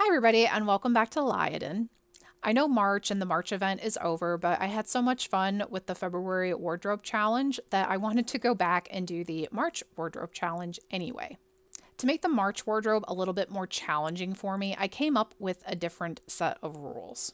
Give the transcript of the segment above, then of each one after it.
Hi, everybody, and welcome back to Lioden. I know March and the March event is over, but I had so much fun with the February wardrobe challenge that I wanted to go back and do the March wardrobe challenge anyway. To make the March wardrobe a little bit more challenging for me, I came up with a different set of rules.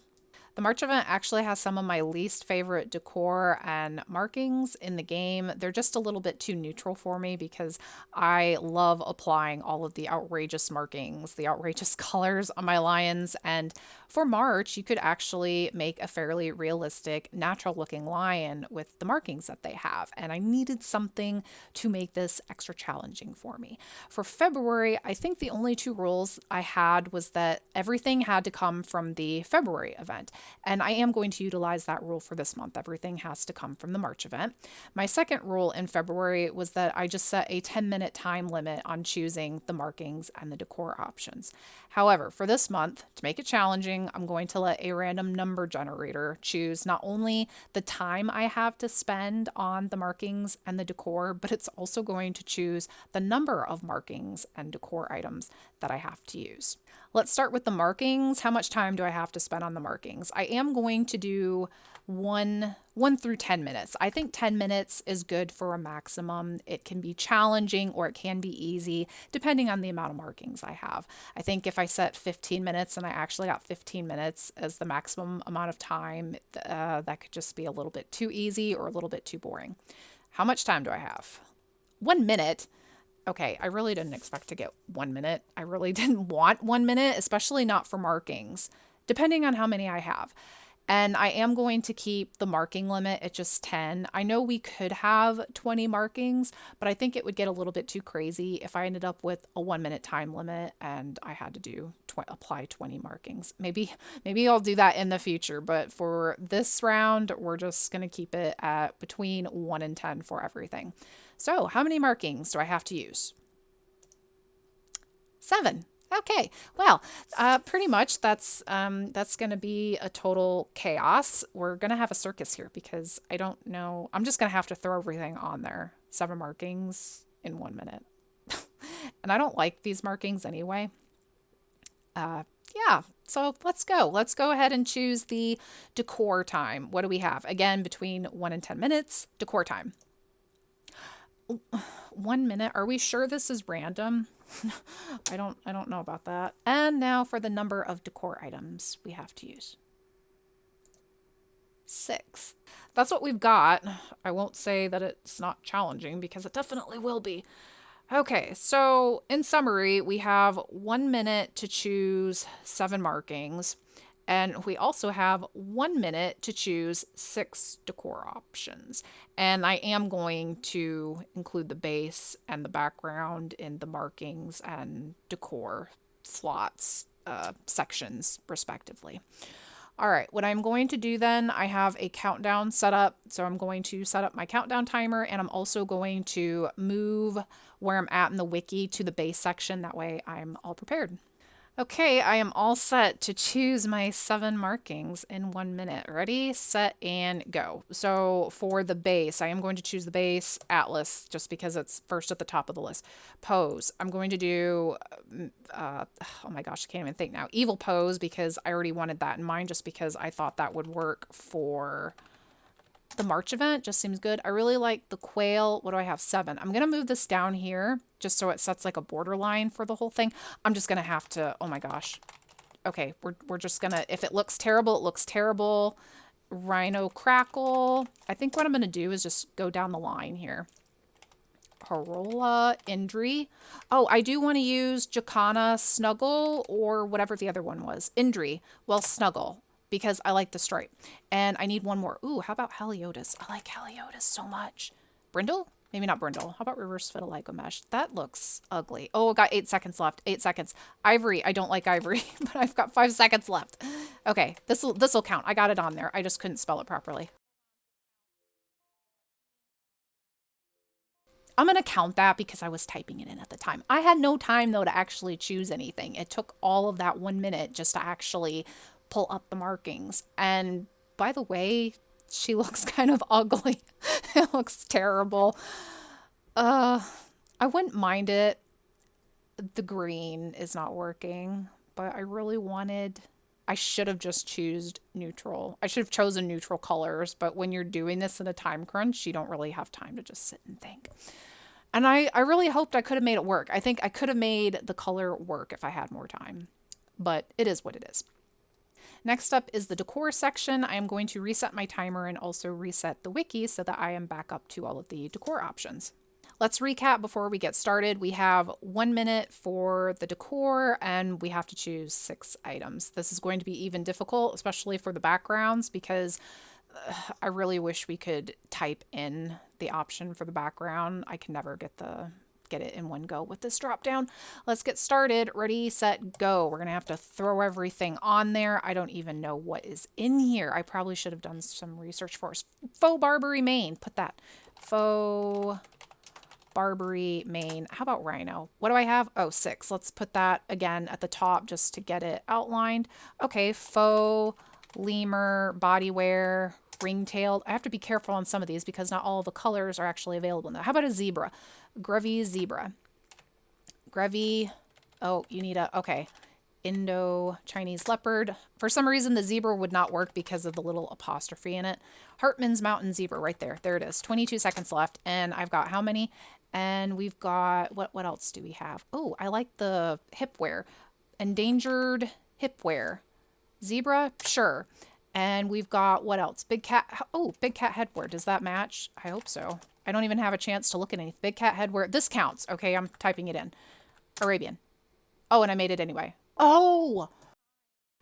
The March event actually has some of my least favorite decor and markings in the game. They're just a little bit too neutral for me because I love applying all of the outrageous markings, the outrageous colors on my lions. And for March, you could actually make a fairly realistic, natural looking lion with the markings that they have. And I needed something to make this extra challenging for me. For February, I think the only two rules I had was that everything had to come from the February event. And I am going to utilize that rule for this month. Everything has to come from the March event. My second rule in February was that I just set a 10-minute time limit on choosing the markings and the decor options. However, for this month, to make it challenging, I'm going to let a random number generator choose not only the time I have to spend on the markings and the decor, but it's also going to choose the number of markings and decor items that I have to use. Let's start with the markings. How much time do I have to spend on the markings? I am going to do one through 10 minutes. I think 10 minutes is good for a maximum. It can be challenging or it can be easy depending on the amount of markings I have. I think if I set 15 minutes and I actually got 15 minutes as the maximum amount of time, that could just be a little bit too easy or a little bit too boring. How much time do I have? 1 minute. Okay, I really didn't expect to get 1 minute. I really didn't want 1 minute, especially not for markings, depending on how many I have. And I am going to keep the marking limit at just 10. I know we could have 20 markings, but I think it would get a little bit too crazy if I ended up with a 1 minute time limit and I had to do apply 20 markings. Maybe I'll do that in the future, but for this round, we're just going to keep it at between 1 and 10 for everything. So, how many markings do I have to use? 7. Okay, well, pretty much that's going to be a total chaos. We're going to have a circus here because I don't know. I'm just going to have to throw everything on there. 7 markings in 1 minute. And I don't like these markings anyway. Yeah, so let's go. Let's go ahead and choose the decor time. What do we have? Again, between 1 and 10 minutes, decor time. 1 minute. Are we sure this is random? I don't know about that. And now for the number of decor items we have to use. 6. That's what we've got. I won't say that it's not challenging because it definitely will be. Okay, so in summary, we have 1 minute to choose 7 markings. And we also have 1 minute to choose 6 decor options. And I am going to include the base and the background in the markings and decor slots sections, respectively. All right, what I'm going to do then, I have a countdown set up. So I'm going to set up my countdown timer, and I'm also going to move where I'm at in the wiki to the base section. That way I'm all prepared. Okay, I am all set to choose my 7 markings in 1 minute. Ready, set, and go. So for the base, I am going to choose the base Atlas just because it's first at the top of the list. Pose, I'm going to do, oh my gosh, I can't even think now. Evil pose because I already wanted that in mind just because I thought that would work for the March event. Just seems good. I really like the quail. What do I have? 7. I'm going to move this down here just so it sets like a borderline for the whole thing. I'm just going to have to, oh my gosh. Okay, we're just going to, if it looks terrible, it looks terrible. Rhino crackle. I think what I'm going to do is just go down the line here. Corolla Indri. Oh, I do want to use Jacana Snuggle or whatever the other one was. Indri. Well, Snuggle, because I like the stripe. And I need one more. Ooh, how about Haliotis? I like Haliotis so much. Brindle? Maybe not Brindle. How about reverse vitiligo mesh? That looks ugly. Oh, I got 8 seconds left. 8 seconds. Ivory. I don't like ivory, but I've got 5 seconds left. Okay, this'll count. I got it on there. I just couldn't spell it properly. I'm going to count that because I was typing it in at the time. I had no time, though, to actually choose anything. It took all of that 1 minute just to actually pull up the markings. And by the way, she looks kind of ugly. It looks terrible. I wouldn't mind it. The green is not working, but I really wanted, I should have just chosen neutral. I should have chosen neutral colors, but when you're doing this in a time crunch, you don't really have time to just sit and think. And I really hoped I could have made it work. I think I could have made the color work if I had more time, but it is what it is. Next up is the decor section. I am going to reset my timer and also reset the wiki so that I am back up to all of the decor options. Let's recap before we get started. We have 1 minute for the decor and we have to choose 6 items. This is going to be even difficult, especially for the backgrounds, because I really wish we could type in the option for the background. I can never get it in one go with this drop down. Let's get started. Ready, set, go. We're gonna have to throw everything on there. I don't even know what is in here. I probably should have done some research for us. Faux Barbary mane. Put that. Faux Barbary mane. How about rhino? What do I have? Oh, 6. Let's put that again at the top just to get it outlined. Okay, faux lemur body wear, ring-tailed. I have to be careful on some of these because not all the colors are actually available now. How about a zebra? Grevy zebra. Grevy. Oh, you need a, okay. Indo-Chinese leopard. For some reason, the zebra would not work because of the little apostrophe in it. Hartman's mountain zebra right there. There it is. 22 seconds left. And I've got how many? And we've got, what else do we have? Oh, I like the hip wear. Endangered hip wear. Zebra? Sure. And we've got, what else? Big cat. Oh, big cat headwear. Does that match? I hope so. I don't even have a chance to look at any. Big cat headwear. This counts. Okay, I'm typing it in. Arabian. Oh, and I made it anyway. Oh!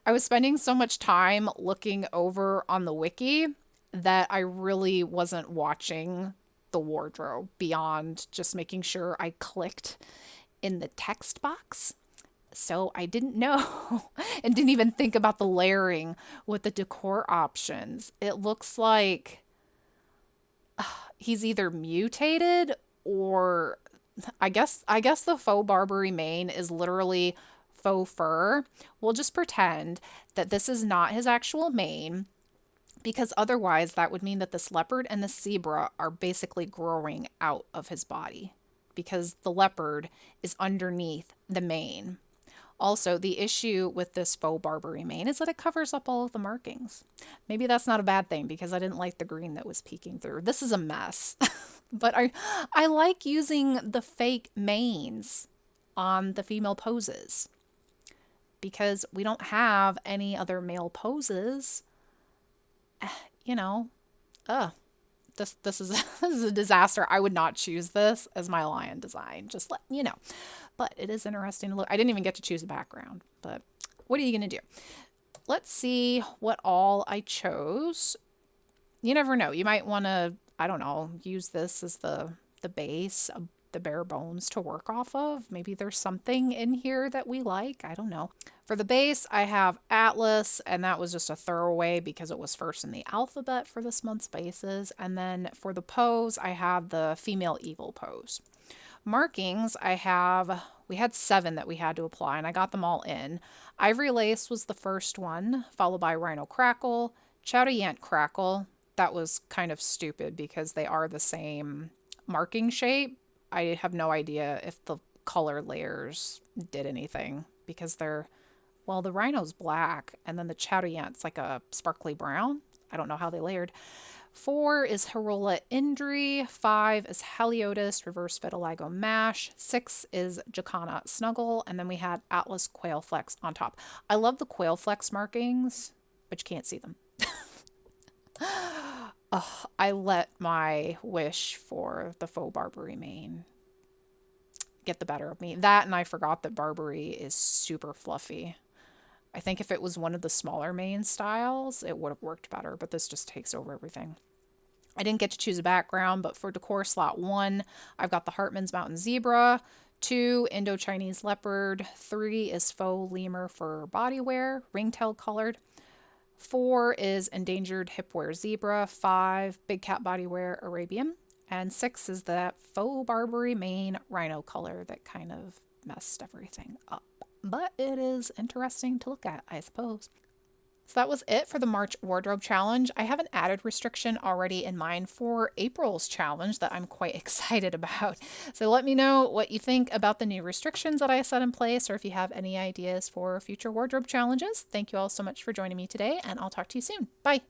I was spending so much time looking over on the wiki that I really wasn't watching the wardrobe beyond just making sure I clicked in the text box. So I didn't know and didn't even think about the layering with the decor options. It looks like he's either mutated or I guess the faux Barbary mane is literally faux fur. We'll just pretend that this is not his actual mane, because otherwise that would mean that this leopard and the zebra are basically growing out of his body because the leopard is underneath the mane. Also, the issue with this faux Barbary mane is that it covers up all of the markings. Maybe that's not a bad thing because I didn't like the green that was peeking through. This is a mess. But I like using the fake manes on the female poses because we don't have any other male poses. You know, this is this is a disaster. I would not choose this as my lion design. Just let you know. But it is interesting to look. I didn't even get to choose a background, but what are you going to do? Let's see what all I chose. You never know. You might want to, I don't know, use this as the base, the bare bones to work off of. Maybe there's something in here that we like. I don't know. For the base, I have Atlas, and that was just a throwaway because it was first in the alphabet for this month's bases. And then for the pose, I have the female evil pose. Markings, we had 7 that we had to apply, and I got them all in. Ivory Lace was the first one, followed by Rhino Crackle, Chowder Yant Crackle. That was kind of stupid because they are the same marking shape. I have no idea if the color layers did anything because well, the Rhino's black, and then the Chowder Yant's like a sparkly brown. I don't know how they layered. 4 is Herola Indri, 5 is Haliotis Reverse Vitiligo Mash, 6 is Jacana Snuggle, and then we had Atlas Quail Flex on top. I love the Quail Flex markings, but you can't see them. I let my wish for the faux Barbary mane get the better of me. That, and I forgot that Barbary is super fluffy. I think if it was one of the smaller mane styles, it would have worked better, but this just takes over everything. I didn't get to choose a background, but for decor slot 1, I've got the Hartman's Mountain Zebra, 2, Indo-Chinese Leopard, 3 is faux lemur for body wear, ringtail colored, 4 is Endangered Hipwear Zebra, 5, Big Cat Bodywear Arabian, and 6 is that faux Barbary mane rhino color that kind of messed everything up. But it is interesting to look at, I suppose. So that was it for the March wardrobe challenge. I have an added restriction already in mind for April's challenge that I'm quite excited about. So let me know what you think about the new restrictions that I set in place, or if you have any ideas for future wardrobe challenges. Thank you all so much for joining me today, and I'll talk to you soon. Bye.